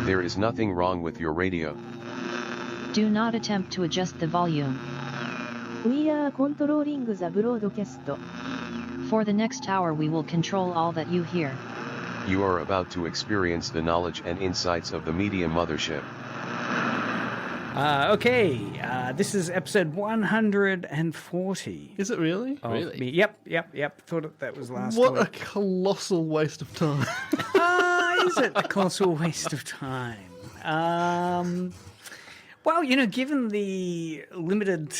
There is nothing wrong with your radio. Do not attempt to adjust the volume. We are controlling the broadcast. For the next hour we will control all that you hear. You are about to experience the knowledge and insights of the Media Mothership. This is episode 140. Is it really? Really? Yep. Thought that was last What week. a colossal waste of time. Is it a colossal waste of time? Well, given the limited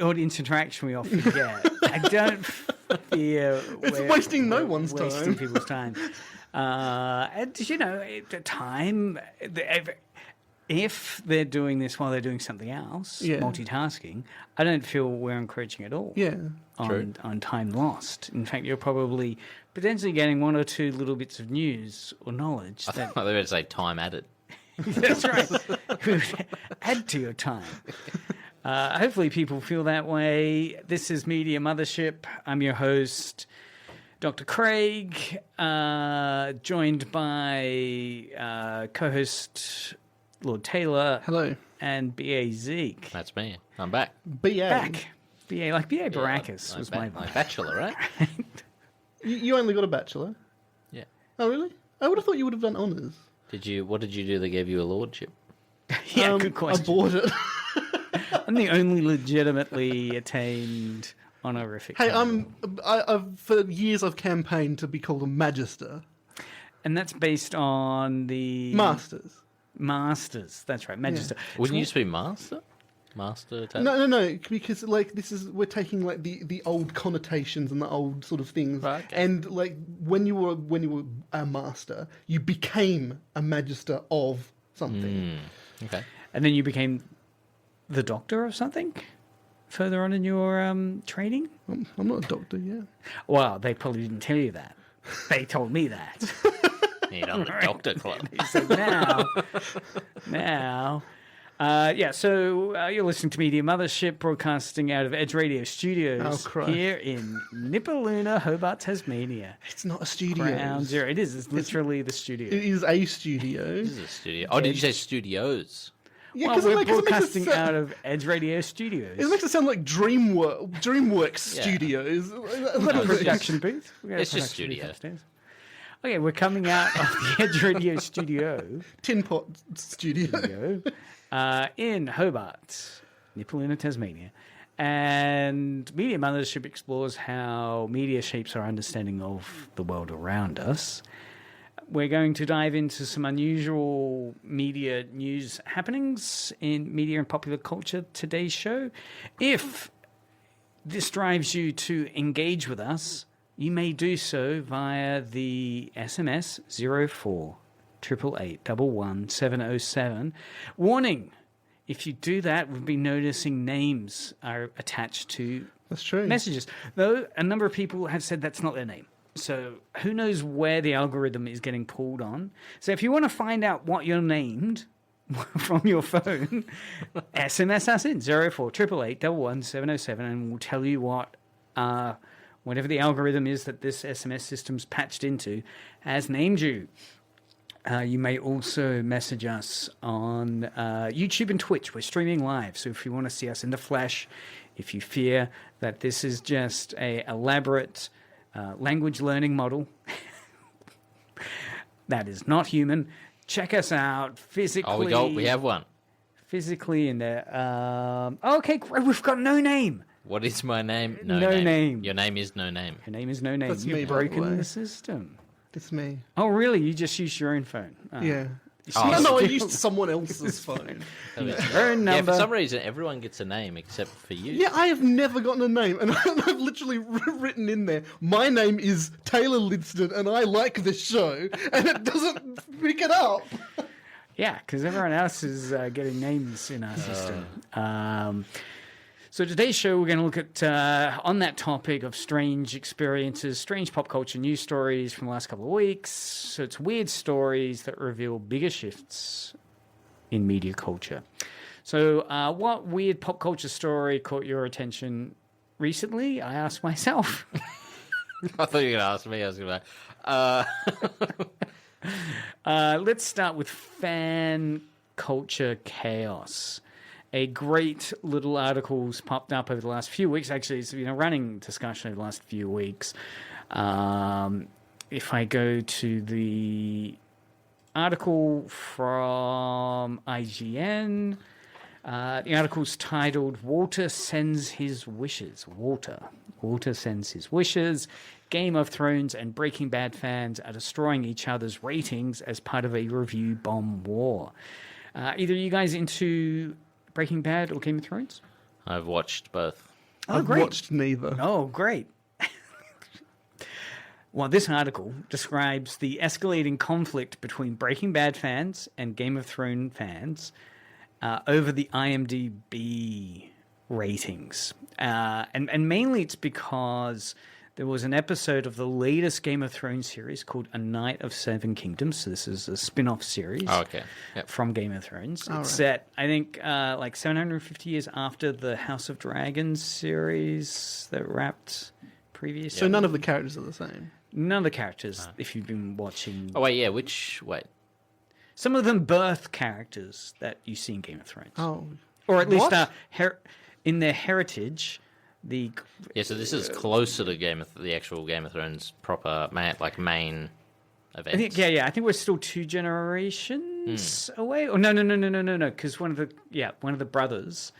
audience interaction we often get, I don't fear It's wasting no one's wasting time. people's time. And, the time, if they're doing this while they're doing something else, multitasking, I don't feel we're encouraging at all. Yeah, on time lost. In fact, you're probably potentially getting one or two little bits of news or knowledge. I thought they were going to say time added. That's right. Add to your time. Hopefully people feel that way. This is Media Mothership. I'm your host, Dr. Craig, joined by co-host Lord Taylor. Hello. And B.A. Zeke. That's me. I'm back. B.A. Back. B.A. Like B.A. Baracus was my bachelor, right? You only got a bachelor? Yeah. Oh, really? I would have thought you would have done honours. What did you do that gave you a lordship? Yeah, good question. I bought it. I'm the only legitimately attained honorific. Hey, title. I've for years I've campaigned to be called a magister. And that's based on the... Masters, that's right, Magister. Yeah. Wouldn't you just be master? Master title? No, because we're taking like the old connotations and the old sort of things, right, okay. And like when you were a master, you became a magister of something. Okay. And then you became the doctor of something further on in your training? I'm not a doctor yet. Well, they probably didn't tell you that. They told me that. You're on the doctor club. So now, you're listening to Media Mothership, broadcasting out of Edge Radio Studios here in Nipaluna, Hobart, Tasmania. It's not a studio. Ground zero. It is. It's literally the studio. It is a studio. It is a studio. Oh, did you say studios? Yeah, well, we're broadcasting out of Edge Radio Studios. It makes it sound like DreamWorks Studios. We've got a production booth. It's just studio. Okay, we're coming out of the Edge Radio Studio. Tin Pot Studio. In Hobart, Nipaluna, Tasmania. And Media Mothership explores how media shapes our understanding of the world around us. We're going to dive into some unusual media news happenings in media and popular culture today's show. If this drives you to engage with us, you may do so via the SMS 04 888 707. Warning, if you do that, we'll be noticing names are attached to messages. Though a number of people have said that's not their name. So who knows where the algorithm is getting pulled on. So if you want to find out what you're named from your phone, SMS us in 04 888 707 and we'll tell you what whatever the algorithm is that this SMS system's patched into has named you. You may also message us on YouTube and Twitch. We're streaming live, so if you want to see us in the flesh, if you fear that this is just a elaborate language learning model that is not human, check us out physically. Oh, we have one. Physically in there. Okay, we've got no name. What is my name? No name. Your name is no name. Your name is no name. That's You've me, by the broken way. the system. It's me. Oh, really? You just used your own phone? Yeah. Oh, No, I used someone else's phone. Phone number. Yeah, for some reason, everyone gets a name except for you. Yeah, I have never gotten a name, and I've literally written in there, my name is Taylor Lidston, and I like this show, and it doesn't pick it up. Yeah, because everyone else is getting names in our system. So today's show, we're going to look at, on that topic of strange experiences, strange pop culture news stories from the last couple of weeks. So it's weird stories that reveal bigger shifts in media culture. So what weird pop culture story caught your attention recently? I asked myself. I thought you were going to ask me. I was going to Let's start with fan culture chaos. A great little article's popped up over the last few weeks. Actually, it's been a running discussion over the last few weeks. If I go to the article from IGN, the article's titled "Walter Sends His Wishes." Walter sends his wishes. Game of Thrones and Breaking Bad fans are destroying each other's ratings as part of a review bomb war. Either you guys into Breaking Bad or Game of Thrones? I've watched both. I've watched neither. Oh, great. Well, this article describes the escalating conflict between Breaking Bad fans and Game of Thrones fans over the IMDb ratings. And mainly it's because there was an episode of the latest Game of Thrones series called A Night of Seven Kingdoms. So this is a spin-off series from Game of Thrones. It's set, I think, like 750 years after the House of Dragons series that wrapped previously. So none of the characters are the same? None of the characters, if you've been watching. Oh, wait, yeah, Some of them birth characters that you see in Game of Thrones. Oh. Or at least in their heritage... so this is closer to the actual Game of Thrones proper main events. I think we're still 2 generations away. Oh no, because one of the brothers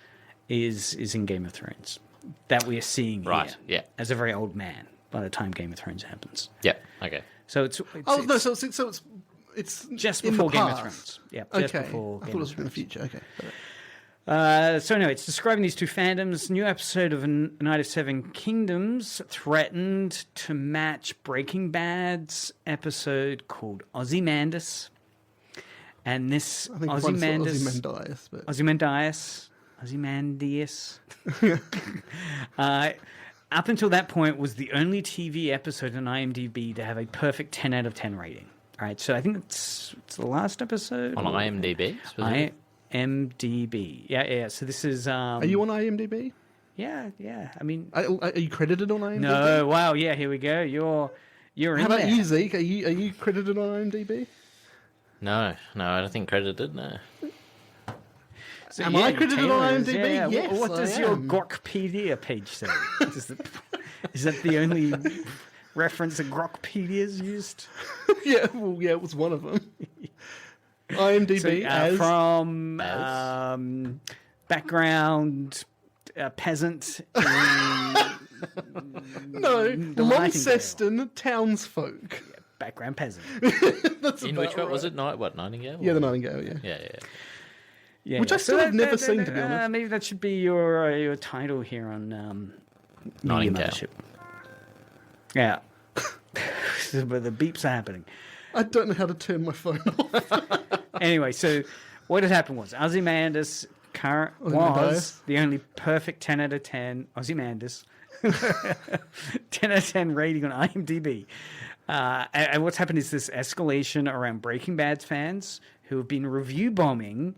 is in Game of Thrones that we are seeing here as a very old man by the time Game of Thrones happens. Yeah. Okay. So it's just before Game of past. Thrones. Yeah. Okay. Just before I Game thought it of was in the Thrones. future. Okay. So anyway, it's describing these 2 fandoms. New episode of A Night of Seven Kingdoms threatened to match Breaking Bad's episode called Ozymandias. And this I think Ozymandias... Ozymandias. Up until that point was the only TV episode on IMDb to have a perfect 10 out of 10 rating. All right, so I think it's the last episode. On IMDb? IMDb. Yeah. So this is... are you on IMDb? Yeah. I mean... Are you credited on IMDb? No. Wow, yeah, here we go. You're in How there. about you, Zeke? Are you credited on IMDb? No, I don't think credited, no. So, Am I credited Taylor on is, IMDb? yeah. Yes, What does I your am. Grokpedia page say? Is that the only reference that Grokpedia's used? Yeah, it was one of them. IMDb as... from background peasant in No, the Launceston townsfolk. background peasant. That's In about which one right. was it? Nightingale? Yeah, the Nightingale, yeah. Yeah. Yeah, Which I still have never seen, to be honest. Maybe that should be your title here on Media Nightingale. Mothership. Yeah. But the beeps are happening. I don't know how to turn my phone off. Anyway, so what had happened was Ozymandias was the only perfect 10 out of 10 Ozymandias 10 out of 10 rating on IMDb. And what's happened is this escalation around Breaking Bad fans who have been review bombing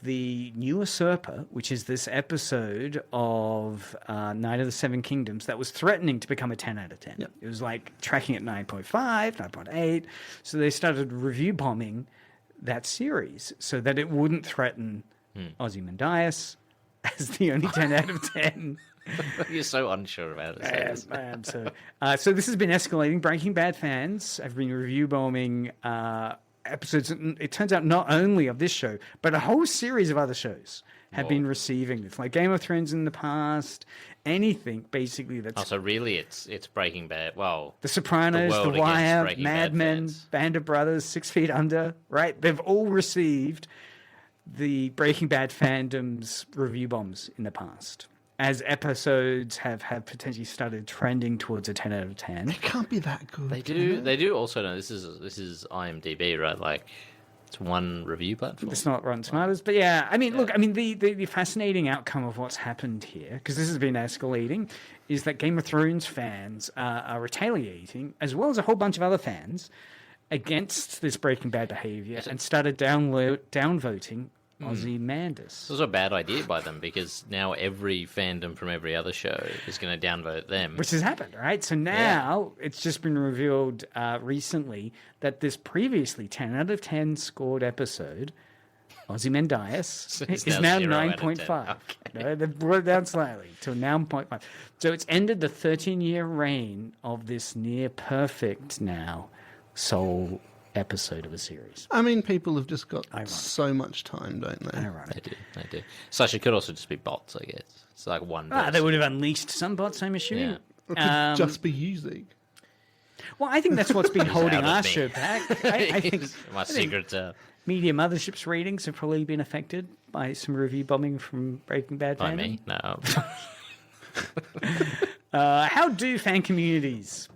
the New Usurper, which is this episode of Night of the Seven Kingdoms that was threatening to become a 10 out of 10. Yep. It was like tracking at 9.5, 9.8. So they started review bombing that series so that it wouldn't threaten Ozymandias as the only 10 out of 10. You're so unsure about it. Yes, I am. So this has been escalating. Breaking Bad fans have been review bombing episodes. It turns out not only of this show, but a whole series of other shows have been receiving this. Like Game of Thrones in the past, anything basically that's... Oh, so really it's Breaking Bad. Well, The Sopranos, world The against Wire, Breaking Mad Bad Men, fans. Band of Brothers, 6 Feet Under, right? They've all received the Breaking Bad fandom's review bombs in the past, as episodes have potentially started trending towards a 10 out of 10. It can't be that good. They do also know this is IMDb, right? Like it's one review platform. It's not Rotten Tomatoes, but yeah, I mean, look, I mean, the fascinating outcome of what's happened here, because this has been escalating, is that Game of Thrones fans are retaliating, as well as a whole bunch of other fans, against this Breaking Bad behavior and started downvoting Ozymandias. This was a bad idea by them because now every fandom from every other show is going to downvote them. Which has happened, right? So now it's just been revealed recently that this previously 10 out of 10 scored episode, Ozymandias, It's is now now 0 out of 9.5. 10. No, they've brought it down slightly to 9.5. So it's ended the 13-year reign of this near perfect now sole episode of a series. I mean, people have just got Ironic. so much time, don't they? Ironic. They do. Such it could also just be bots, I guess. It's like one person. They would have unleashed some bots, I'm assuming. Yeah. It could just be you, Zeke. Well, I think that's what's been holding out of our me. show back. I think My secret's out. Media Mothership's ratings have probably been affected by some review bombing from Breaking Bad By fandom. me? No. How do fan communities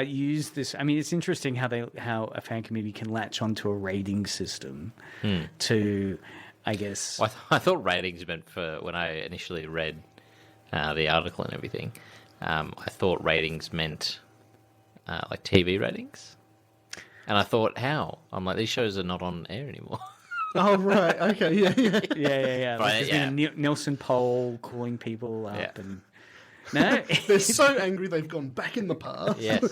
use this? I mean, it's interesting how a fan community can latch onto a rating system to, I guess. Well, I thought ratings meant for when I initially read the article and everything. I thought ratings meant like TV ratings, and I thought, how? I'm like, these shows are not on air anymore. Oh, right. Okay. Yeah. Yeah. Like Right, there's been a Nielsen poll calling people up, Yeah. and no, They're so angry they've gone back in the past. Yes.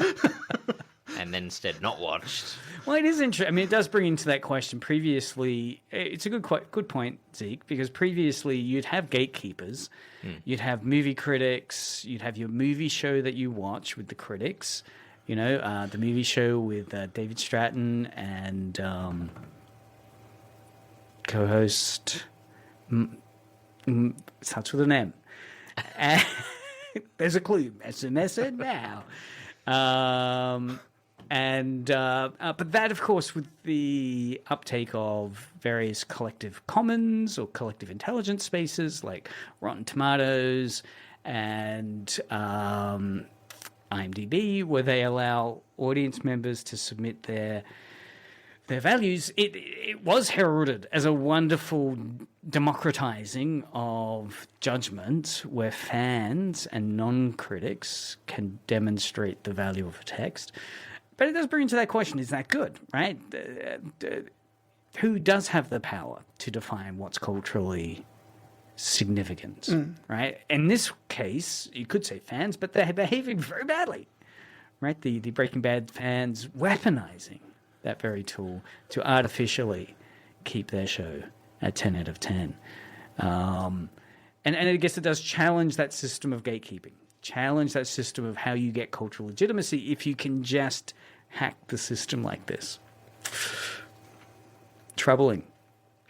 And then instead not watched. well, it is interesting. I mean, it does bring into that question. Previously, it's a good point, Zeke, because previously you'd have gatekeepers, you'd have movie critics, you'd have your movie show that you watch with the critics. You know, the movie show with David Stratton and co-host starts with an M. And there's a clue. SMS it now. But that, of course, with the uptake of various collective commons or collective intelligence spaces like Rotten Tomatoes and IMDb, where they allow audience members to submit their values, it was heralded as a wonderful democratizing of judgment where fans and non-critics can demonstrate the value of a text. But it does bring into that question, is that good, right? Who does have the power to define what's culturally significant, right? In this case, you could say fans, but they're behaving very badly, right? The Breaking Bad fans weaponizing that very tool to artificially keep their show at 10 out of 10. And I guess it does challenge that system of gatekeeping, challenge that system of how you get cultural legitimacy if you can just hack the system like this. Troubling.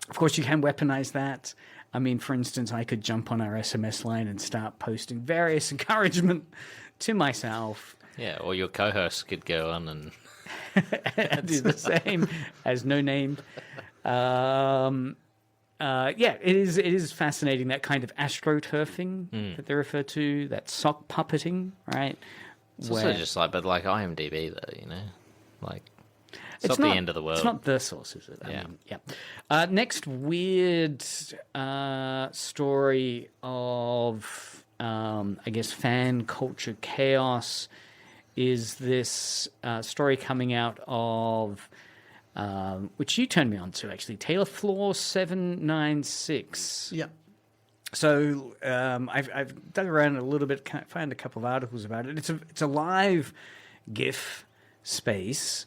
Of course, you can weaponize that. I mean, for instance, I could jump on our SMS line and start posting various encouragement to myself. Yeah, or your co-host could go on and do the same as No Name. It is fascinating, that kind of astroturfing that they refer to, that sock puppeting, right? it's also just like, but like IMDb though, you know, like it's not the end of the world. It's not the source, is it? Yeah. I mean, yeah. Next weird story of, I guess, fan culture chaos is this story coming out of, which you turned me on to, actually, Taylor Floor 796. Yeah. So I've dug around a little bit, found a couple of articles about it. It's a live GIF space,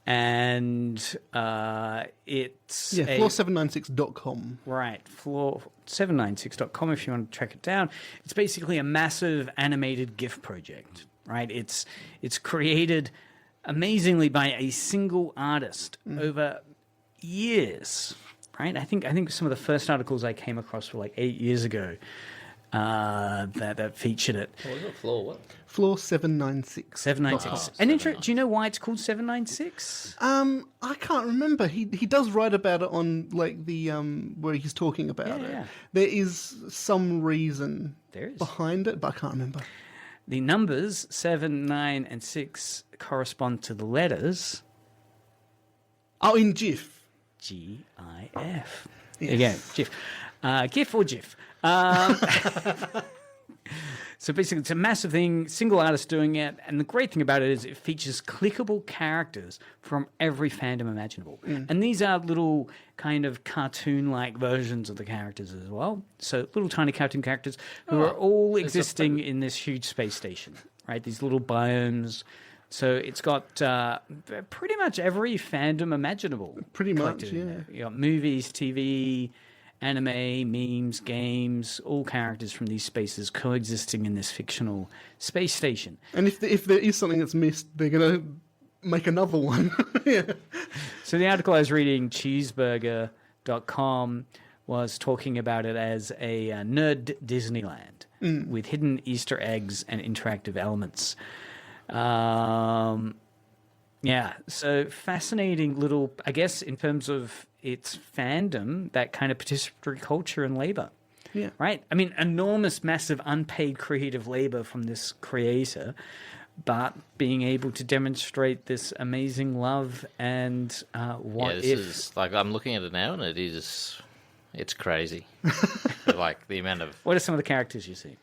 and it's floor796.com. right, floor796.com if you want to track it down. It's basically a massive animated GIF project, right? It's created amazingly by a single artist over years, right? I think some of the first articles I came across were like 8 years ago that featured it. What was it? Floor what? Floor 796. 796. Oh, And do you know why it's called 796? I can't remember. He does write about it on like the where he's talking about it. Yeah. There is some reason There is. behind it, but I can't remember. The numbers 7, 9, and 6 correspond to the letters Oh, in GIF. GIF. Yes. Again, GIF. GIF or GIF. So basically, it's a massive thing, single artist doing it, and the great thing about it is it features clickable characters from every fandom imaginable. And these are little kind of cartoon-like versions of the characters as well. So little tiny cartoon characters who are all existing in this huge space station, right? These little biomes. So it's got pretty much every fandom imaginable. Pretty much, collected in yeah. there. You got movies, TV, anime, memes, games, all characters from these spaces coexisting in this fictional space station. And if there is something that's missed, they're going to make another one. Yeah. So the article I was reading, cheeseburger.com, was talking about it as a nerd Disneyland with hidden Easter eggs and interactive elements. Yeah, so fascinating little, I guess, in terms of its fandom, that kind of participatory culture and labor. Yeah. Right? I mean, enormous, massive, unpaid creative labor from this creator, but being able to demonstrate this amazing love and what this if. is like, I'm looking at it now, and it's crazy. Like the amount of. What are some of the characters you see?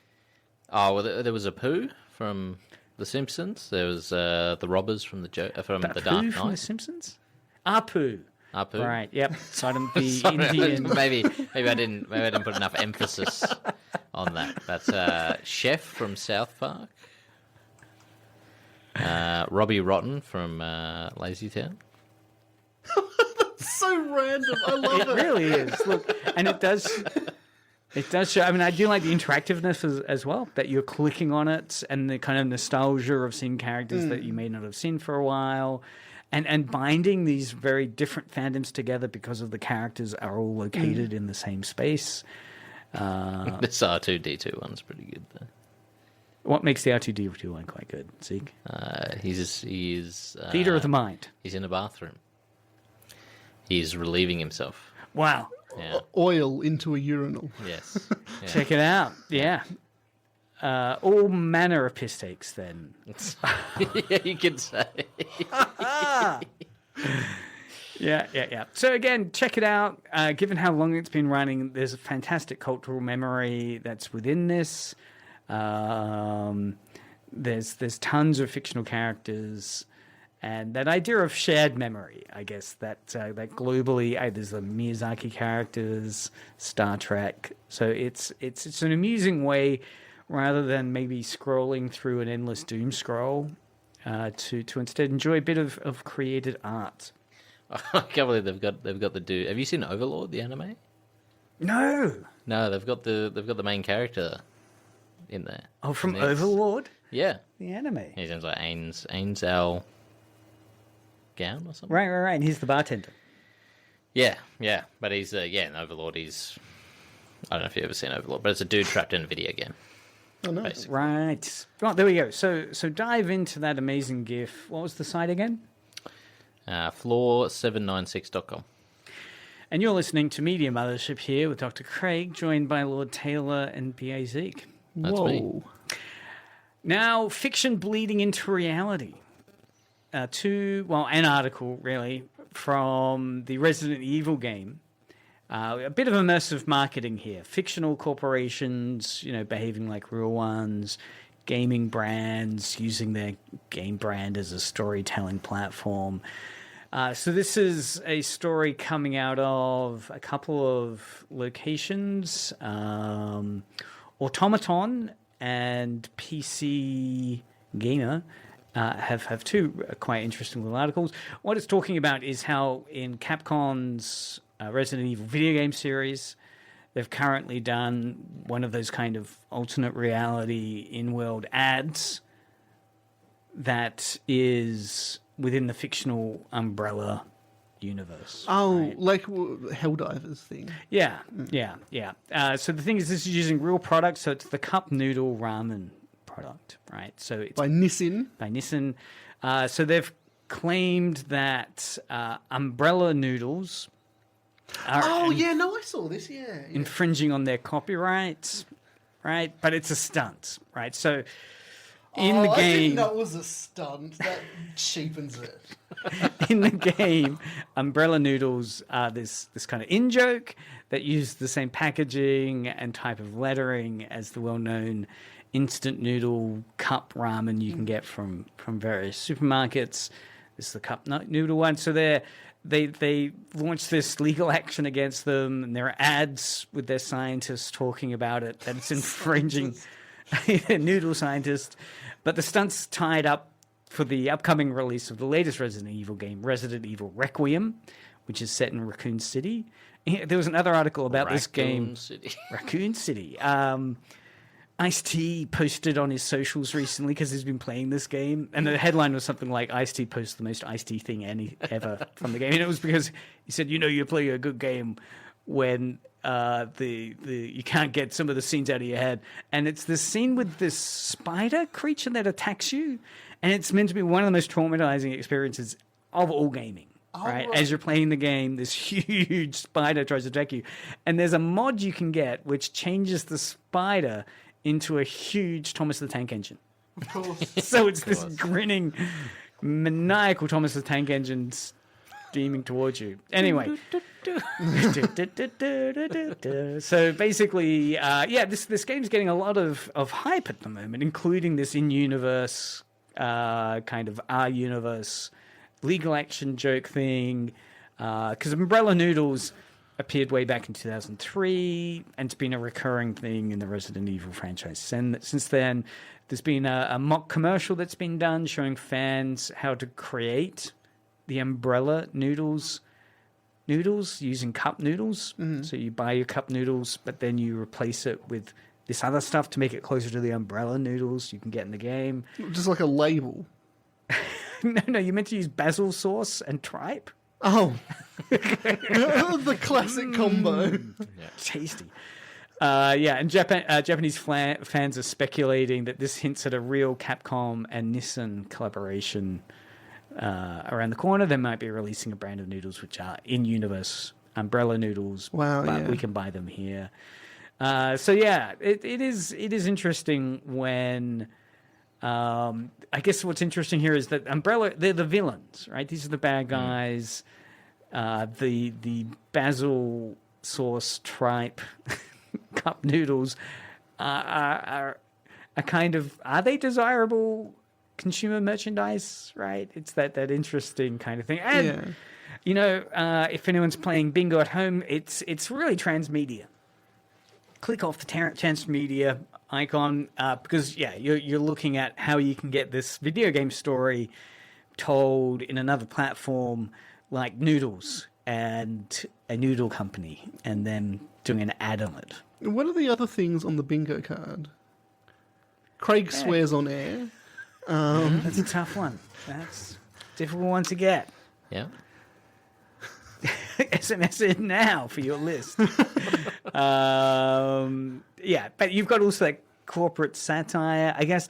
Oh, well, there was a Pooh from The Simpsons. There was the robbers from the Dark Apu Knight. from The Simpsons? Apu. Apu. Right, yep. Sodom, the Sorry, Indian. maybe I didn't put enough emphasis on that. That's Chef from South Park. Robbie Rotten from Lazy Town. So random. I love It it. really is. Look, and it does show. I mean, I do like the interactiveness as well, that you're clicking on it and the kind of nostalgia of seeing characters that you may not have seen for a while. And binding these very different fandoms together because of the characters are all located in the same space. This R2D2 one's pretty good though. What makes the R2D2 one quite good, Zeke? He is Theater of the mind. He's in a bathroom. He's relieving himself. Wow. Yeah. Oil into a urinal. Yes. Yeah. Check it out. Yeah. All manner of piss takes then. Yeah, you could say. Yeah. So again, check it out. Given how long it's been running, there's a fantastic cultural memory that's within this. There's tons of fictional characters, and that idea of shared memory, I guess, that globally, there's the Miyazaki characters, Star Trek. So it's an amusing way, rather than maybe scrolling through an endless doom scroll, to instead enjoy a bit of created art. I can't believe they've got the dude. Have you seen Overlord, the anime? No. No, they've got the main character in there. Oh, from And it's- Overlord, Yeah, the anime. he sounds like Ains Al Gown or something. Right. And he's the bartender. Yeah, but he's in Overlord. He's I don't know if you've ever seen Overlord, but it's a dude trapped in a video game. Oh, no. Basically. Right. Well, there we go. So dive into that amazing GIF. What was the site again? Floor796.com. And you're listening to Media Mothership here with Dr. Craig, joined by Lord Taylor and B.A. Zeke. That's me. Now, fiction bleeding into reality. An article, really, from the Resident Evil game. A bit of immersive marketing here. Fictional corporations, behaving like real ones. Gaming brands using their game brand as a storytelling platform. So this is a story coming out of a couple of locations. Automaton and PC Gamer have two quite interesting little articles. What it's talking about is how in Capcom's Resident Evil video game series, they've currently done one of those kind of alternate reality in-world ads that is within the fictional umbrella universe. Oh, right? like Helldivers thing. Yeah. So the thing is, this is using real products, so it's the cup noodle ramen product, right? So it's By Nissin. by Nissan. So they've claimed that umbrella noodles are I saw this, yeah. infringing on their copyrights, right? But it's a stunt, right? So in the I think game, that was a stunt. That cheapens it. in the game, umbrella noodles are this kind of in-joke that use the same packaging and type of lettering as the well-known instant noodle cup ramen you can get from various supermarkets. This is the cup noodle one. So they launched this legal action against them, and there are ads with their scientists talking about it, that it's infringing noodle scientists. But the stunt's tied up for the upcoming release of the latest Resident Evil game, Resident Evil Requiem, which is set in Raccoon City. There was another article about this game. Raccoon City. Ice-T posted on his socials recently because he's been playing this game, and the headline was something like Ice-T posts the most Ice-T thing ever from the game, and it was because he said, you play a good game when you can't get some of the scenes out of your head, and it's this scene with this spider creature that attacks you, and it's meant to be one of the most traumatizing experiences of all gaming. Right? As you're playing the game, this huge spider tries to attack you, and there's a mod you can get which changes the spider into a huge Thomas the Tank Engine. Of course. So it's this grinning, maniacal Thomas the Tank Engine steaming towards you. Anyway. So basically, this game's getting a lot of hype at the moment, including this in-universe, kind of our-universe legal action joke thing. Because Umbrella Noodles appeared way back in 2003, and it's been a recurring thing in the Resident Evil franchise. Since then, there's been a mock commercial that's been done showing fans how to create the Umbrella noodles using cup noodles. Mm-hmm. So you buy your cup noodles, but then you replace it with this other stuff to make it closer to the Umbrella noodles you can get in the game. Just like a label. No, you meant to use basil sauce and tripe. Oh. The classic combo. Yeah. Tasty. And Japanese fans are speculating that this hints at a real Capcom and Nissan collaboration around the corner. They might be releasing a brand of noodles which are in-universe Umbrella noodles, but we can buy them here. It is interesting when... I guess what's interesting here is that Umbrella, they're the villains, right? These are the bad guys. The basil sauce tripe cup noodles are kind of, are they desirable consumer merchandise, right? It's that interesting kind of thing. And, if anyone's playing bingo at home, it's really transmedia. Click off the transmedia icon because you're looking at how you can get this video game story told in another platform like Noodles and a noodle company, and then doing an ad on it. What are the other things on the bingo card? Craig swears on air. That's a tough one. That's a difficult one to get. Yeah. SMS it now for your list. But you've got also that corporate satire, I guess.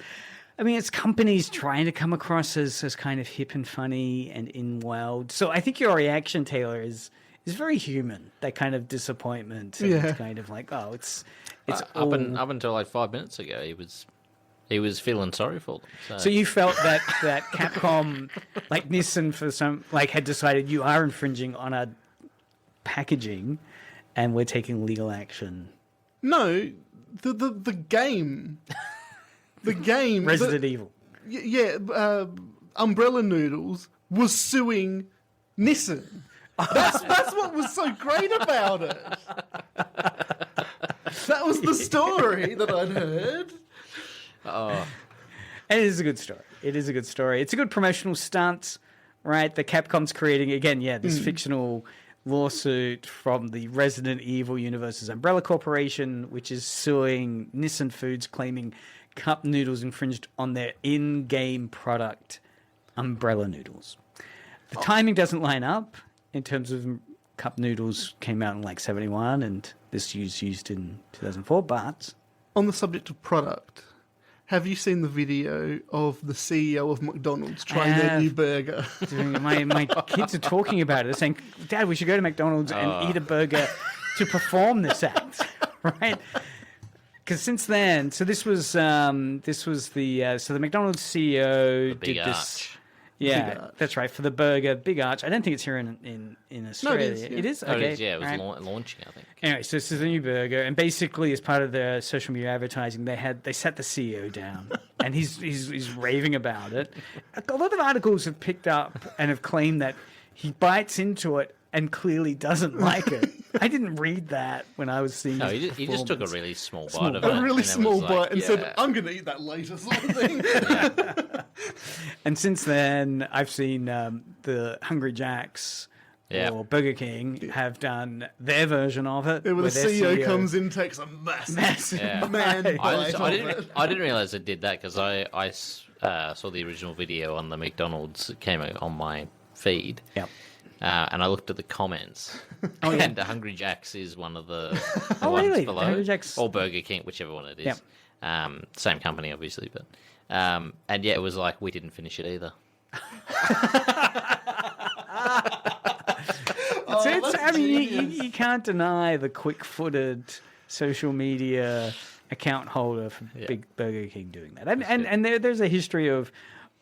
I mean, it's companies trying to come across as kind of hip and funny and in-wild. So I think your reaction, Taylor, is very human. That kind of disappointment. It's kind of like, it's up until like 5 minutes ago, he was feeling sorry for them. So you felt that Capcom, like Nissan, had decided you are infringing on our packaging, and we're taking legal action. No, the game, Resident Evil. Umbrella Noodles was suing Nissan. That's what was so great about it. That was the story that I'd heard. Oh. And it is a good story. It's a good promotional stunt, right? The Capcom's creating, again, this fictional lawsuit from the Resident Evil universe's Umbrella Corporation, which is suing Nissan Foods, claiming cup noodles infringed on their in-game product, Umbrella Noodles. The timing doesn't line up in terms of cup noodles came out in like 71 and this was used in 2004, but... On the subject of product... Have you seen the video of the CEO of McDonald's trying their new burger? My kids are talking about it. They're saying, Dad, we should go to McDonald's and eat a burger to perform this act, right? Because since then, so this was the McDonald's CEO did this. Yeah, Big Arch. that's right. For the burger, Big Arch. I don't think it's here in Australia. is, yeah. It is? Oh, Okay. it is, yeah, it was right. launching, I think. Anyway, so this is a new burger, and basically, as part of their social media advertising, they sat the CEO down, and he's raving about it. A lot of articles have picked up and have claimed that he bites into it and clearly doesn't like it. I didn't read that when I was seeing. No, his he just took a performance. really small bite of it. A really and then small was like, bite and said, yeah. I'm going to eat that later, sort of thing. And since then, I've seen the Hungry Jacks. Yeah. Or Burger King have done their version of it. Where the where their CEO comes in, takes a massive Yeah. man bite I of it. didn't realize it did that because I saw the original video on the McDonald's. It came on my feed. Yep. And I looked at the comments. And Hungry Jack's is one of the ones really? below. Hungry Jack's- Or Burger King, whichever one it is. Yep. Same company, obviously. But and yeah, it was like, we didn't finish it either. I mean, you can't deny the quick-footed social media account holder for Big Burger King doing that. And there's a history of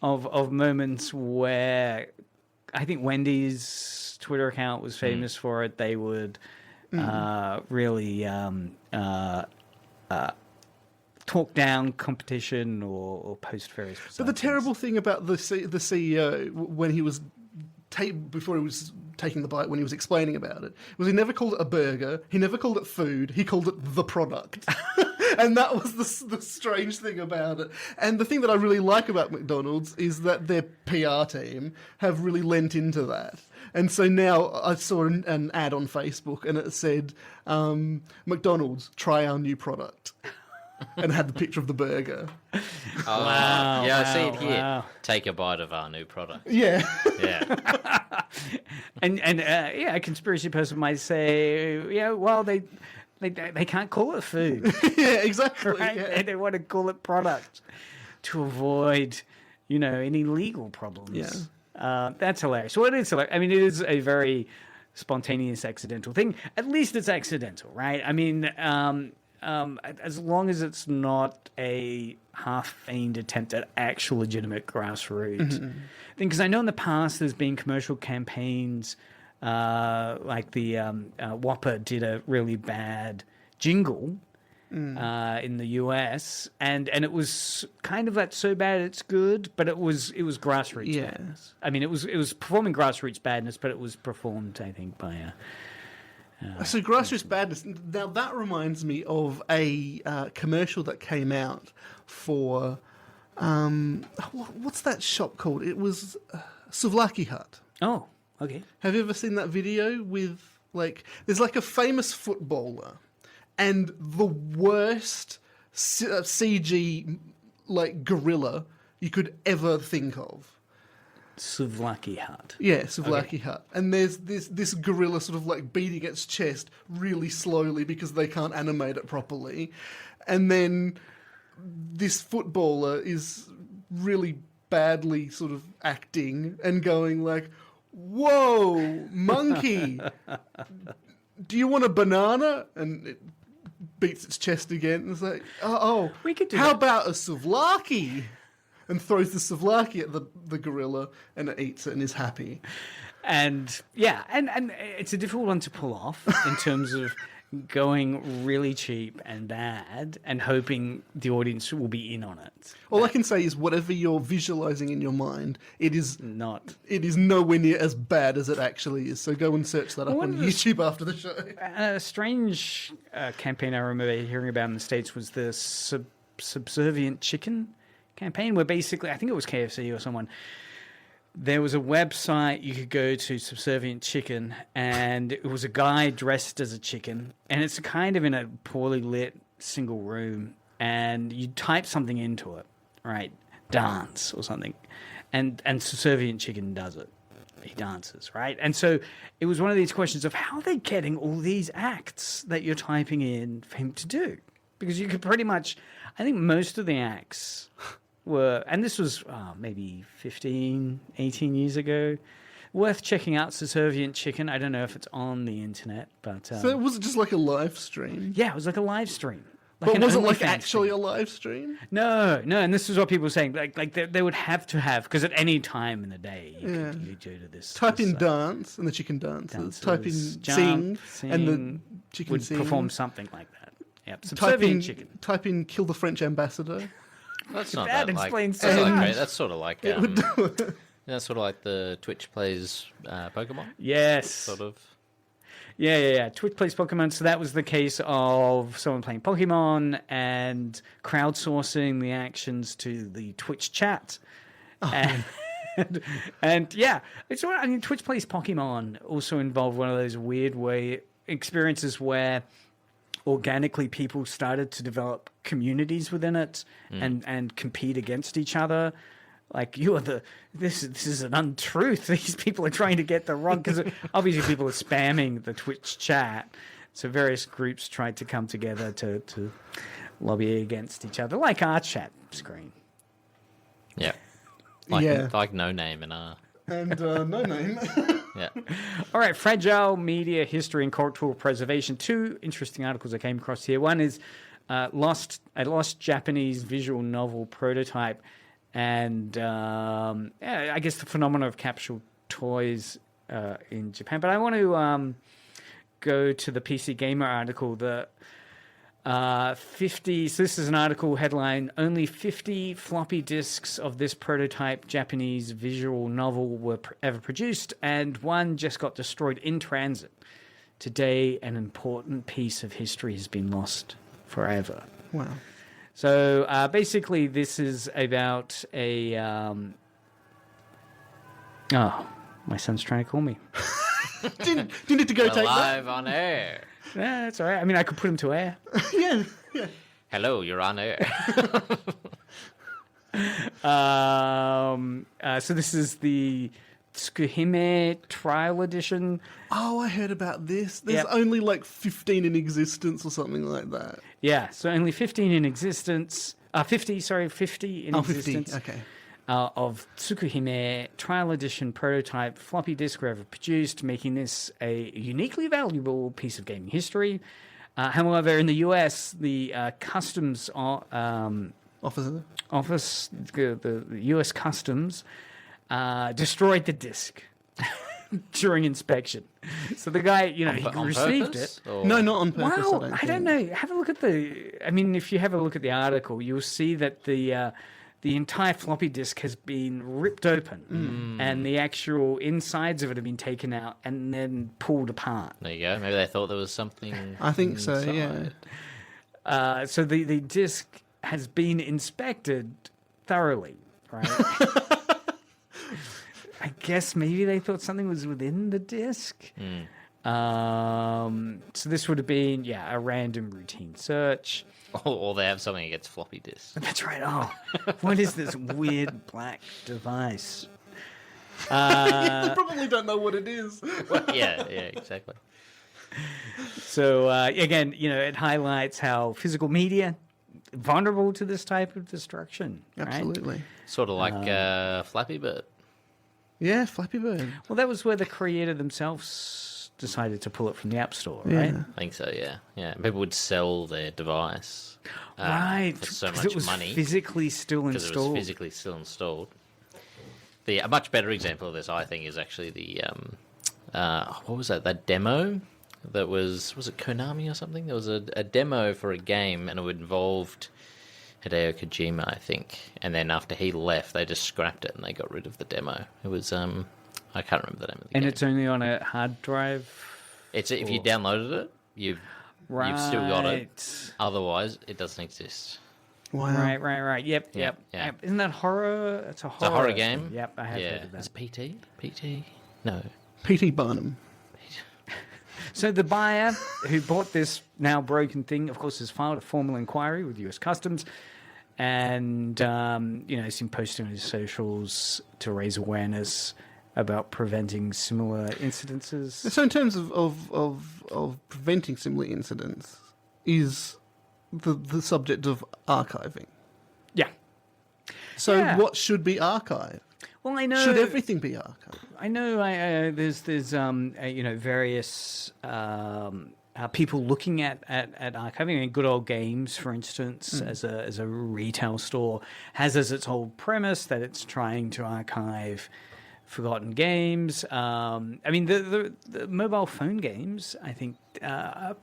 moments where I think Wendy's Twitter account was famous for it. They would really talk down competition or post various. But the terrible thing about the CEO when he was before he was taking the bite, when he was explaining about it, was he never called it a burger. He never called it food. He called it the product. And that was the strange thing about it. And the thing that I really like about McDonald's is that their PR team have really lent into that. And so now I saw an ad on Facebook and it said, McDonald's, try our new product. And had the picture of the burger. Wow. Yeah, I see it here. Wow. Take a bite of our new product. Yeah. Yeah. And a conspiracy person might say, well, they can't call it food. Yeah, exactly. Right? Yeah. They want to call it product to avoid, any legal problems. Yeah. That's hilarious. Well, it is hilarious. I mean, it is a very spontaneous, accidental thing. At least it's accidental, right? I mean, as long as it's not a half-feigned attempt at actual legitimate grassroots thing. Because I know in the past there's been commercial campaigns, like the Whopper did a really bad jingle in the US, and it was kind of like so bad it's good, but it was grassroots badness. I mean, it was performing grassroots badness, but it was performed, I think, by So grassroots badness. Now that reminds me of a commercial that came out for what's that shop called? It was Souvlaki Hut. Oh, okay. Have you ever seen that video with there's like a famous footballer and the worst CG gorilla you could ever think of. Souvlaki Hut. Yeah, Souvlaki Hut. And there's this gorilla sort of beating its chest really slowly because they can't animate it properly. And then this footballer is really badly sort of acting and going whoa, monkey, do you want a banana? And it beats its chest again. And it's like, We could do how that. about a souvlaki? And throws the souvlaki at the gorilla, and it eats it and is happy. And and it's a difficult one to pull off in terms of going really cheap and bad and hoping the audience will be in on it. All I can say is whatever you're visualizing in your mind, it is nowhere near as bad as it actually is. So go and search that up on YouTube after the show. A strange campaign I remember hearing about in the States was the subservient chicken campaign, where basically, I think it was KFC or someone, there was a website you could go to, Subservient Chicken, and it was a guy dressed as a chicken, and it's kind of in a poorly lit single room, and you type something into it, right? Dance or something, and Subservient Chicken does it. He dances, right? And so it was one of these questions of how are they getting all these acts that you're typing in for him to do? Because you could pretty much, I think most of the acts were, and this was maybe 15, 18 years ago, worth checking out Subservient Chicken. I don't know if it's on the internet, but... So it was just like a live stream? Yeah, it was like a live stream. But an was it like OnlyFans actually thing. a live stream? No, and this is what people were saying. Like they would have to have, because at any time in the day you Yeah. could go to this. Type this in site. dance and the chicken dances. Type in Jump, sing, and the chicken would sing. perform something like that. Yep, Type subservient in chicken. type in kill the French ambassador. That's not That that like. explains That's so not much. great. That's sort of like. That's sort of like the Twitch plays Pokemon. Yes. Sort of. Yeah. Twitch plays Pokemon. So that was the case of someone playing Pokemon and crowdsourcing the actions to the Twitch chat. And yeah, it's I mean, Twitch plays Pokemon also involved one of those weird experiences where organically people started to develop communities within it and compete against each other. Like this is an untruth. These people are trying to get the wrong, because obviously people are spamming the Twitch chat. So various groups tried to come together to lobby against each other, like our chat screen. Yeah. Like No Name and And no name. yeah. All right, fragile media history and cultural preservation. Two interesting articles I came across here. One is a lost Japanese visual novel prototype, and I guess the phenomenon of capsule toys in Japan. But I want to go to the PC Gamer article. The 50. So this is an article headline: only 50 floppy disks of this prototype Japanese visual novel were ever produced, and one just got destroyed in transit. Today, an important piece of history has been lost forever. Wow. So basically, this is about a. Oh, my son's trying to call me. Do you need to go We're take that? live on air. Yeah, that's all right. I mean, I could put him to air. Yeah. Hello, you're on air. So this is the Tsukuhime Trial Edition. Oh, I heard about this. There's Yep. only like 15 in existence or something like that. Yeah, so only 15 in existence. 50 in Oh, existence. 50. Okay. Of Tsukuhime Trial Edition prototype floppy disk were ever produced, making this a uniquely valuable piece of gaming history. However, in the US, the Customs Officer. Office, the US Customs, destroyed the disk during inspection. So the guy, he On received purpose? it. Or- No, not on purpose. Well, I I don't know. Have a look at if you have a look at the article, you'll see that the entire floppy disk has been ripped open, and the actual insides of it have been taken out and then pulled apart. There you go. Maybe they thought there was something. I think so, inside. yeah. So the disk has been inspected thoroughly, right? I guess maybe they thought something was within the disk. So this would have been, a random routine search. Or they have something against floppy disks. That's right. Oh, what is this weird black device? You probably don't know what it is. Well, yeah, exactly. So again, it highlights how physical media vulnerable to this type of destruction. Right? Absolutely. Sort of like Flappy Bird. Yeah, Flappy Bird. Well, that was where the creator themselves decided to pull it from the App Store, right? Yeah. I think so, yeah. People would sell their device Right, for so 'cause much it was money physically still because it was installed. physically still installed. A much better example of this, I think, is actually the what was that? That demo that was it Konami or something? There was a demo for a game, and it involved Hideo Kojima, I think. And then after he left, they just scrapped it and they got rid of the demo. It was I can't remember the name of the And game. it's only on a hard drive. If you downloaded it, you've still got it. Otherwise, it doesn't exist. Wow. Right. Yep. Yeah. Isn't that horror? It's a horror. It's a horror game. Yep, I have heard of Is that. it PT? No. P.T. Barnum. So the buyer who bought this now broken thing, of course, has filed a formal inquiry with US Customs, and he's been posting on his socials to raise awareness about preventing similar incidences. So in terms of preventing similar incidents, is the subject of archiving. Yeah. So Yeah. what should be archived? Well, I know. Should everything be archived? I know. There's various people looking at archiving. I mean, Good Old Games, for instance, as a retail store, has as its whole premise that it's trying to archive forgotten games. I mean, the mobile phone games, I think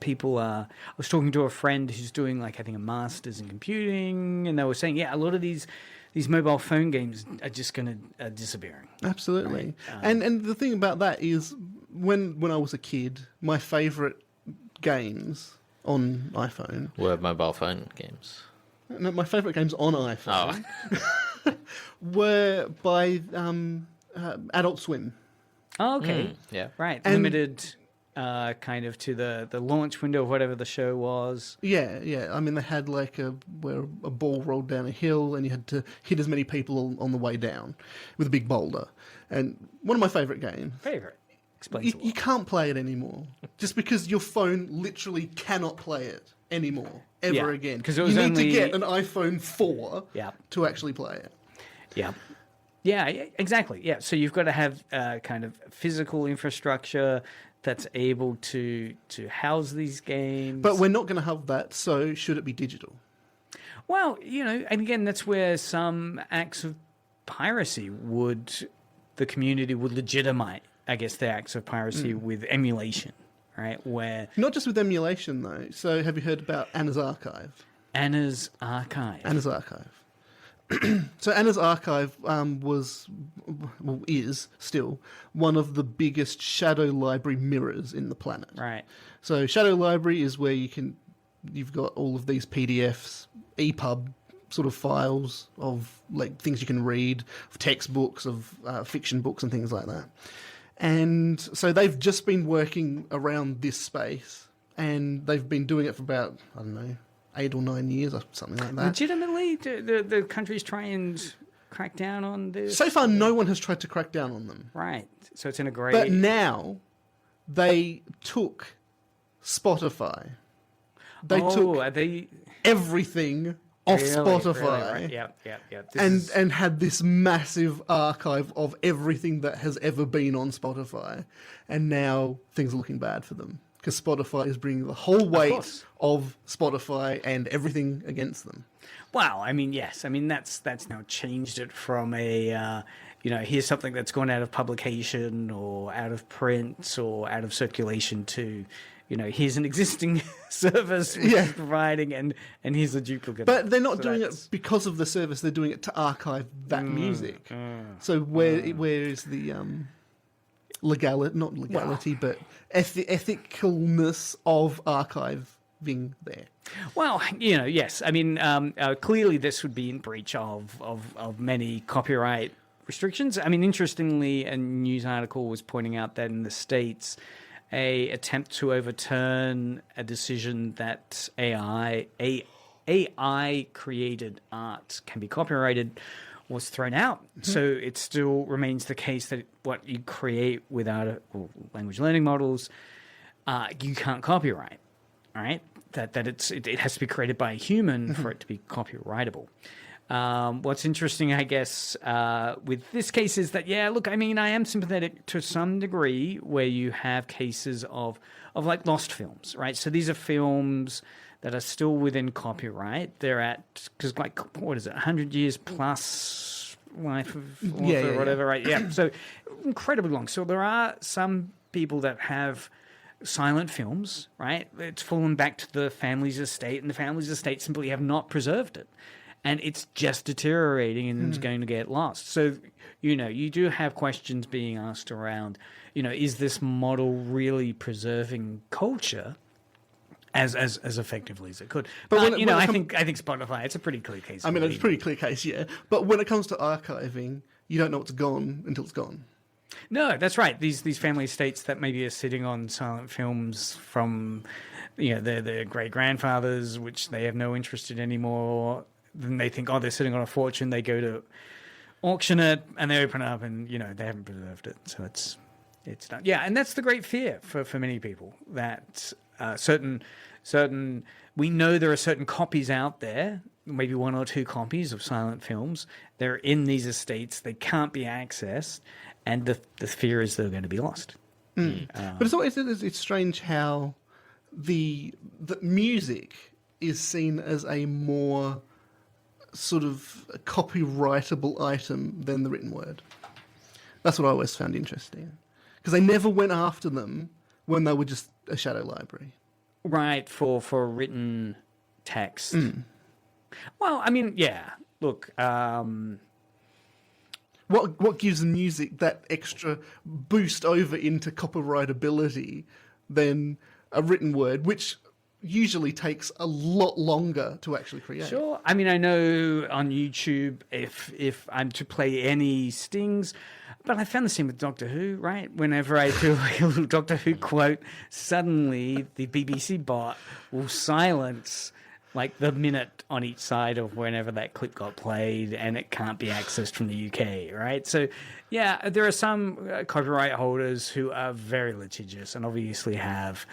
people are... I was talking to a friend who's doing, like, I think a master's in computing, and they were saying, yeah, a lot of these mobile phone games are just going to disappearing. Absolutely. Right? And the thing about that is, when I was a kid, my favourite games on iPhone were mobile phone games. No, my favourite games on iPhone were by Adult Swim. Oh, okay. Yeah. Right. And limited kind of to the launch window of whatever the show was. Yeah. I mean, they had like where a ball rolled down a hill and you had to hit as many people on the way down with a big boulder. And one of my favourite games. Explains you can't play it anymore. Just because your phone literally cannot play it anymore, ever again. Because you need to get an iPhone 4 to actually play it. Yeah. Yeah, exactly. Yeah, so you've got to have kind of physical infrastructure that's able to house these games. But we're not going to have that, so should it be digital? Well, and again, that's where some acts of piracy the community would legitimize, I guess, the acts of piracy with emulation, right? Where not just with emulation, though. So have you heard about Anna's Archive? Anna's Archive. So Anna's Archive is still one of the biggest shadow library mirrors in the planet. Right. So shadow library is where you've got all of these PDFs, EPUB sort of files of like things you can read, of textbooks, of fiction books and things like that. And so they've just been working around this space, and they've been doing it for about, 8 or 9 years or something like that. Legitimately, the countries try and crack down on this? So far, no one has tried to crack down on them. Right. So it's in a grey... But now, they took Spotify. They took everything off Spotify. Really, right. Yep. And had this massive archive of everything that has ever been on Spotify. And now things are looking bad for them. Because Spotify is bringing the whole weight of Spotify and everything against them. Well, I mean, yes. I mean, that's now changed it from a, here's something that's gone out of publication or out of print or out of circulation to, here's an existing service which is providing and here's a duplicate. But they're not doing it because of the service. They're doing it to archive that music. So where is the... not legality, but ethicalness of archiving there. Well, yes. I mean, clearly this would be in breach of many copyright restrictions. I mean, interestingly, a news article was pointing out that in the States, a attempt to overturn a decision that AI created art can be copyrighted was thrown out. So it still remains the case that what you create without language learning models, you can't copyright. All right, that it has to be created by a human for it to be copyrightable. What's interesting, I guess, with this case is that I mean, I am sympathetic to some degree where you have cases of like lost films, right? So these are films that are still within copyright. They're at, because like, what is it, 100 years plus life of author or whatever, right? Yeah, so incredibly long. So there are some people that have silent films, right? It's fallen back to the family's estate, and the family's estate simply have not preserved it. And it's just deteriorating and it's going to get lost. So, you do have questions being asked around, is this model really preserving culture as effectively as it could? But I think Spotify, it's a pretty clear case. I mean, it's a pretty clear case, yeah. But when it comes to archiving, you don't know what's gone until it's gone. No, that's right. These family estates that maybe are sitting on silent films from, their great grandfathers, which they have no interest in anymore. Then they think, they're sitting on a fortune. They go to auction it, and they open it up, and they haven't preserved it. So it's done. Yeah, and that's the great fear for many people, that certain we know there are certain copies out there, maybe 1 or 2 copies of silent films. They're in these estates. They can't be accessed, and the fear is they're going to be lost. But it's strange how that music is seen as a more sort of copyrightable item than the written word. That's what I always found interesting. Because they never went after them when they were just a shadow library. Right, for written text. Well, I mean, yeah. Look, What gives music that extra boost over into copyrightability than a written word, which usually takes a lot longer to actually create? sure. I mean, I know on YouTube, if I'm to play any stings, but I found the same with Doctor Who, right? Whenever I do like a little Doctor Who quote, suddenly the BBC bot will silence like the minute on each side of whenever that clip got played, and it can't be accessed from the UK, right? So, yeah, there are some copyright holders who are very litigious and obviously have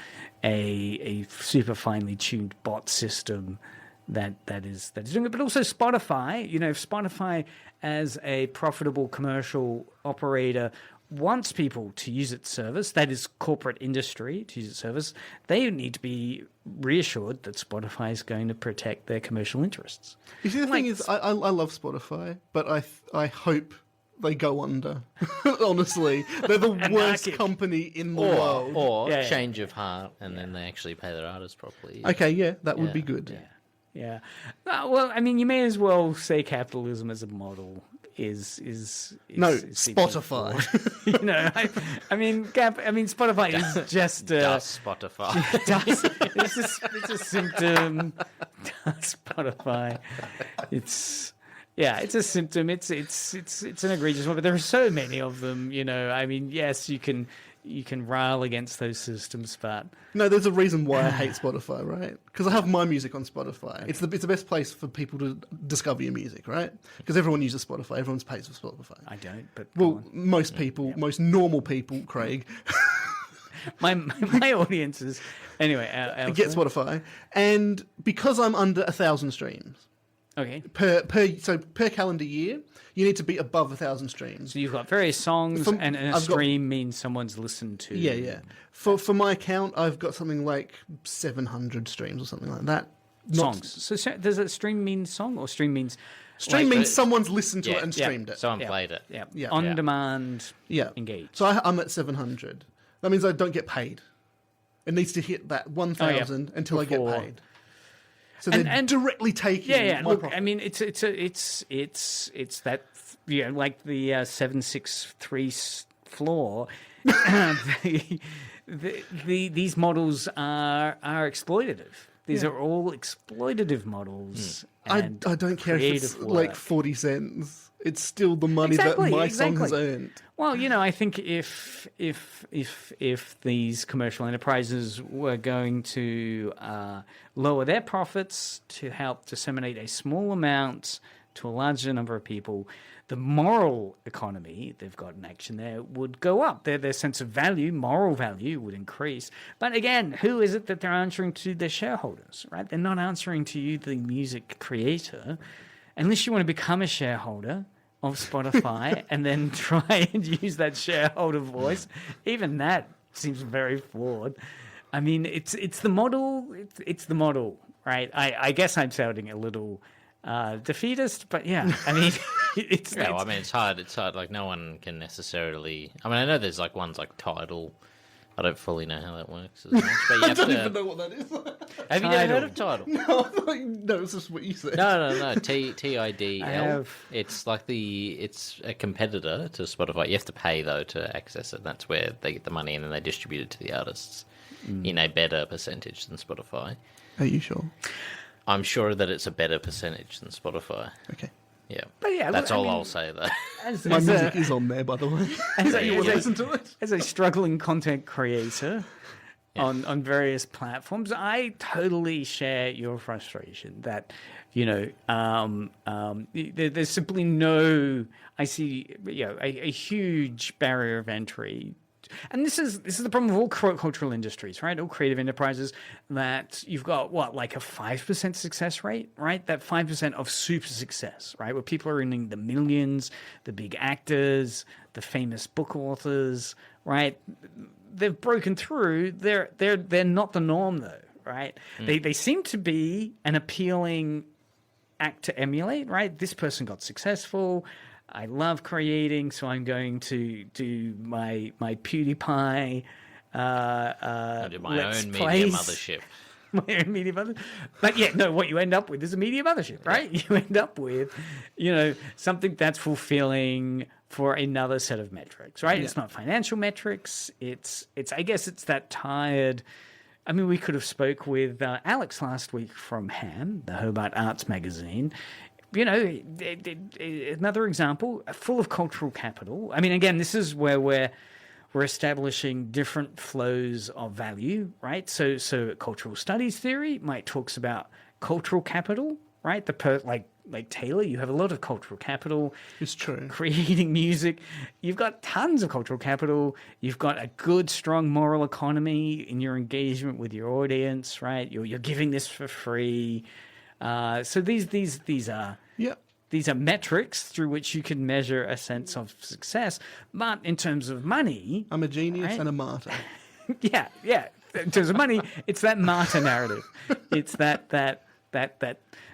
a super finely tuned bot system that is doing it. But also Spotify, if Spotify as a profitable commercial operator wants people to use its service, that is corporate industry to use its service, they need to be reassured that Spotify is going to protect their commercial interests. You see, the thing is, I love Spotify, but I hope they go under. Honestly, they're the worst Anarchic. company in the world. Or Yeah, yeah. change of heart, and then they actually pay their artists properly. Okay, yeah, that would be good. Yeah. Well, I mean, you may as well say capitalism as a model is Spotify. I mean, Spotify is just Does Spotify. it's a symptom. Does Spotify? It's a symptom. It's an egregious one, but there are so many of them. I mean, yes, you can rail against those systems, but No, there's a reason why I hate Spotify, right? Because I have my music on Spotify. Okay. It's the best place for people to discover your music, right? Because everyone uses Spotify. Everyone pays for Spotify. I don't. But most people, most normal people, Craig, my audience is anyway. get Spotify, and because I'm under 1,000 streams Okay. per calendar year, you need to be above 1,000 streams. So you've got various songs, and a stream means someone's listened to. Yeah. For my account, I've got something like 700 streams or something like that. Songs. So does a stream mean song, or stream means Stream means someone's listened to it and streamed it. Someone played it. Yeah. on demand? Yeah. Engaged. So I'm at 700. That means I don't get paid. It needs to hit that 1,000 until I get Before. paid. So they're directly taking my Look, profit. I mean, it's that like the 763 floor. These models are exploitative. These are all exploitative models. I And don't care if it's creative like work. 40 cents. It's still the money that my song has earned. Well, I think if these commercial enterprises were going to lower their profits to help disseminate a small amount to a larger number of people, the moral economy they've got in action there would go up. Their sense of value, moral value, would increase. But again, who is it that they're answering to? Their shareholders, right? They're not answering to you, the music creator, unless you want to become a shareholder of Spotify and then try and use that shareholder voice. Even that seems very flawed. I mean, it's the model. It's the model, right? I guess I'm sounding a little defeatist, but yeah, I mean, it's hard. It's hard. Like, no one can necessarily. I mean, I know there's like ones like Tidal. I don't fully know how that works as much, but you have I don't even know what that is. Have you never heard of Tidal? No, it's just what you said. No. TIDL. I have. It's like it's a competitor to Spotify. You have to pay though to access it. That's where they get the money, and then they distribute it to the artists in a better percentage than Spotify. Are you sure? I'm sure that it's a better percentage than Spotify. Okay. Yeah, But yeah, that's look, I all mean, I'll say though. My music is on there, by the way. You want to listen to it? As a struggling content creator on various platforms, I totally share your frustration that, there's simply no, I see, a huge barrier of entry. And this is the problem with all cultural industries, right? All creative enterprises, that you've got like a 5% success rate, right? That 5% of super success, right? Where people are earning the millions, the big actors, the famous book authors, right? they've broken through. They're not the norm though, right? They seem to be an appealing act to emulate, right? This person got successful. I love creating, so I'm going to do my PewDiePie. I do my Let's own Plays. media mothership. My own media mothership. But yeah, no, what you end up with is a media mothership, right? You end up with, something that's fulfilling for another set of metrics, right? It's not financial metrics. It's I guess it's that tired. I mean, we could have spoke with Alex last week from HAM, the Hobart Arts magazine. Another example, full of cultural capital. I mean, again, this is where we're establishing different flows of value, right? So cultural studies theory talks about cultural capital, right? Like Taylor, you have a lot of cultural capital. It's true. Creating music, you've got tons of cultural capital. You've got a good, strong moral economy in your engagement with your audience, right? You're giving this for free. So these are these are metrics through which you can measure a sense of success. But in terms of money, I'm a genius right? and a martyr. Yeah. In terms of money, it's that martyr narrative. It's that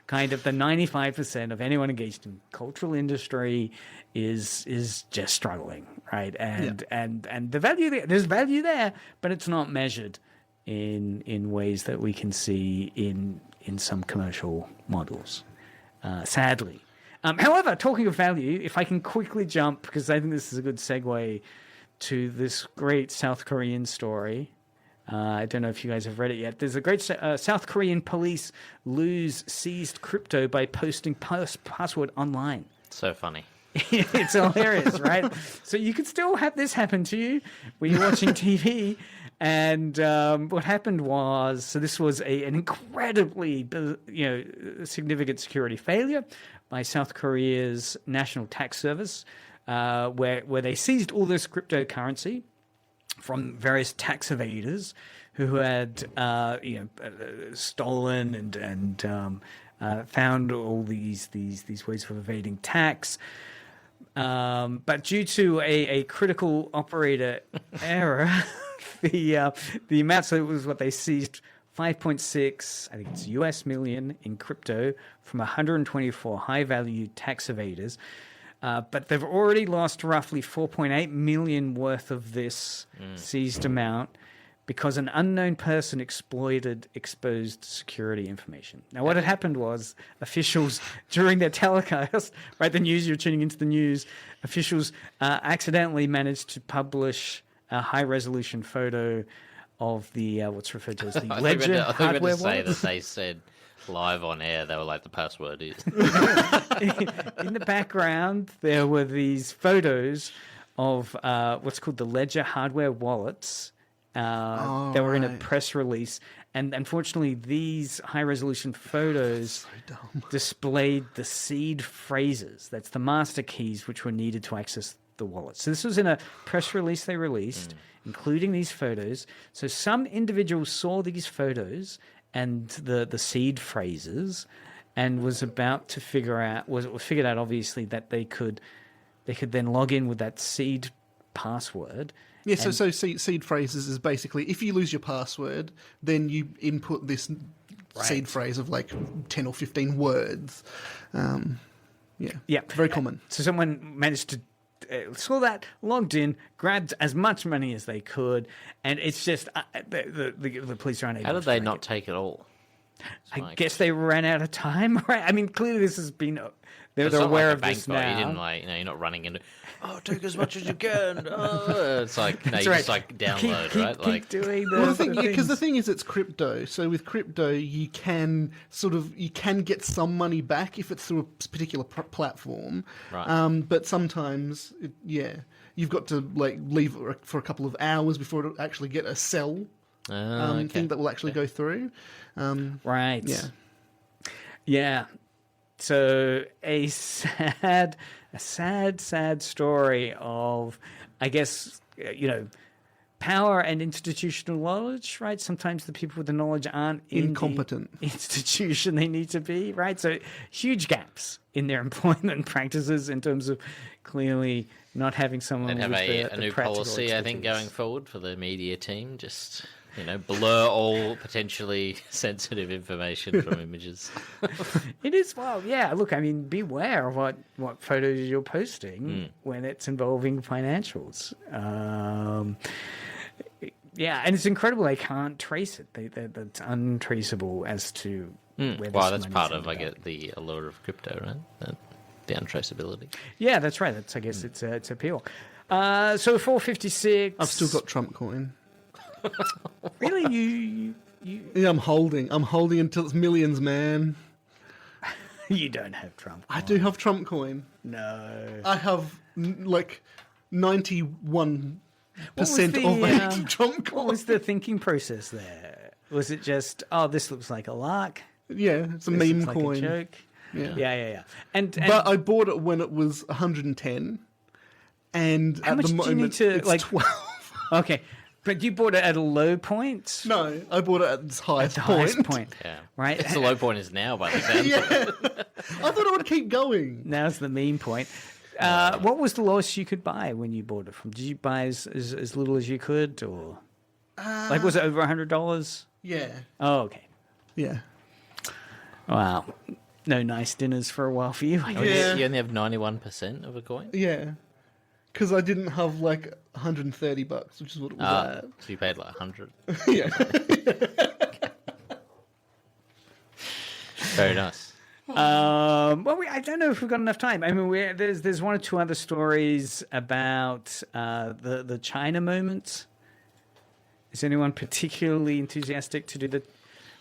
kind of the 95% of anyone engaged in cultural industry is just struggling, right? And the value there's value there, but it's not measured in ways that we can see in some commercial models, sadly. However, talking of value, if I can quickly jump, because I think this is a good segue to this great South Korean story. I don't know if you guys have read it yet. There's a great South Korean police lose seized crypto by posting password online. So funny. It's hilarious, right? So you could still have this happen to you when you're watching TV. And what happened was, so this was an incredibly, significant security failure by South Korea's National Tax Service, where they seized all this cryptocurrency from various tax evaders who had, stolen and found all these ways of evading tax. But due to a critical operator error, the amount, so it was what they seized, 5.6, I think it's US million in crypto from 124 high-value tax evaders. But they've already lost roughly 4.8 million worth of this seized amount because an unknown person exploited exposed security information. Now, what had happened was officials during their telecast, right, the news, you're tuning into the news, officials accidentally managed to publish a high-resolution photo of the what's referred to as the ledger hardware wallet. That they said live on air, they were like, the password is. In the background, there were these photos of what's called the ledger hardware wallets that were in a press release. And unfortunately, these high-resolution photos displayed the seed phrases. That's the master keys which were needed to access the wallet. So this was in a press release they released, including these photos. So some individuals saw these photos and the seed phrases, and was about to figured out obviously that they could then log in with that seed password. Yeah, so seed phrases is basically, if you lose your password, then you input this seed phrase of like 10 or 15 words. Very common. So someone managed to saw that, logged in, grabbed as much money as they could, and it's just the police are unable. How did they not take it all? I guess they ran out of time, right? I mean, clearly this has been. They're aware of this now. You didn't you're not running into. Take as much as you can. It's like you just download, right? Keep doing because the thing is, it's crypto. So with crypto, you can get some money back if it's through a particular platform. Right. But sometimes, you've got to leave for a couple of hours before it actually get a sell thing that will actually go through. Right. Yeah. Yeah. So a sad story of, I guess, power and institutional knowledge, right? Sometimes the people with the knowledge aren't incompetent in the institution they need to be, right? So huge gaps in their employment practices in terms of clearly not having someone They'd have with a the new practical policy, I think, expertise. going forward for the media team. Just, blur all potentially sensitive information from images. It is, well, yeah. Look, I mean, beware of what photos you're posting when it's involving financials. Yeah, and it's incredible they can't trace it. That's untraceable as to where this Well, that's money's part of, ended up. the allure of crypto, right? The untraceability. Yeah, that's right. That's, I guess, its appeal. So 456. I've still got Trump coin. Really, you Yeah, I'm holding until it's millions, man. you don't have Trump. I do have Trump coin. No. I have 91% was of the, my Trump coin. What was the thinking process there? Was it just, oh, this looks like a lark? Yeah, it's a This meme looks like coin. a joke? Yeah. Yeah. And But I bought it when it was 110, and How at much the do you moment need to, it's like- 12. okay, but you bought it at a low point? No, I bought it at its highest The point. highest point, Yeah. right? It's the low point is now, by the sound. Yeah, I thought it would keep going. Now's the mean point. What was the lowest you could buy when you bought it from? Did you buy as little as you could, or like was it over $100? Yeah, Oh, okay. yeah. Wow. No nice dinners for a while for you, I guess. Yeah. You only have 91% of a coin? Yeah, because I didn't have like $130, which is what it was So you paid like 100. at. Yeah, Very nice. Well, I don't know if we've got enough time. I mean, there's one or two other stories about the China moment. Is anyone particularly enthusiastic to do the,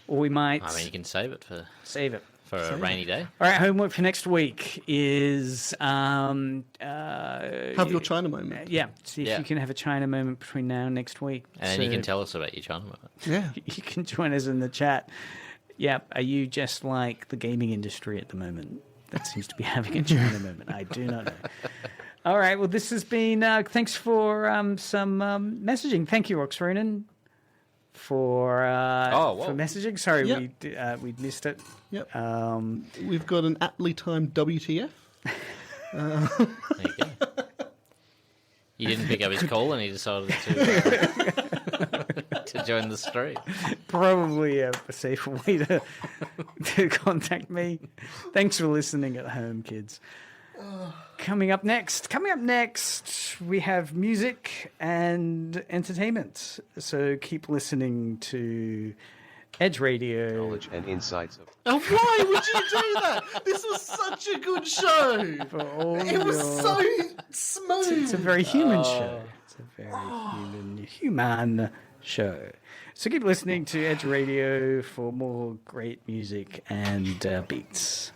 or we might I mean, you can save it for save it. a rainy day. All right, homework for next week is have your China moment. yeah, see if Yeah. you can have a China moment between now and next week. And then you So can tell us about your China moment. Yeah, you can join us in the chat. Yep, are you just like the gaming industry at the moment? That seems to be having a China moment. I do not know. All right, well, this has been, thanks for some messaging. Thank you, Oxrunen, for messaging. Sorry, Yep. we missed it. yep. We've got an aptly timed WTF. There you go. You didn't pick up his call and he decided to join the stream. Probably a safer way to contact me. Thanks for listening at home, kids. Coming up next, we have music and entertainment. So keep listening to Edge Radio. Knowledge and insights of And why would you do that? This was such a good show. For all It was your- so smooth. It's a very human show. It's a very human show. So keep listening to Edge Radio for more great music and beats.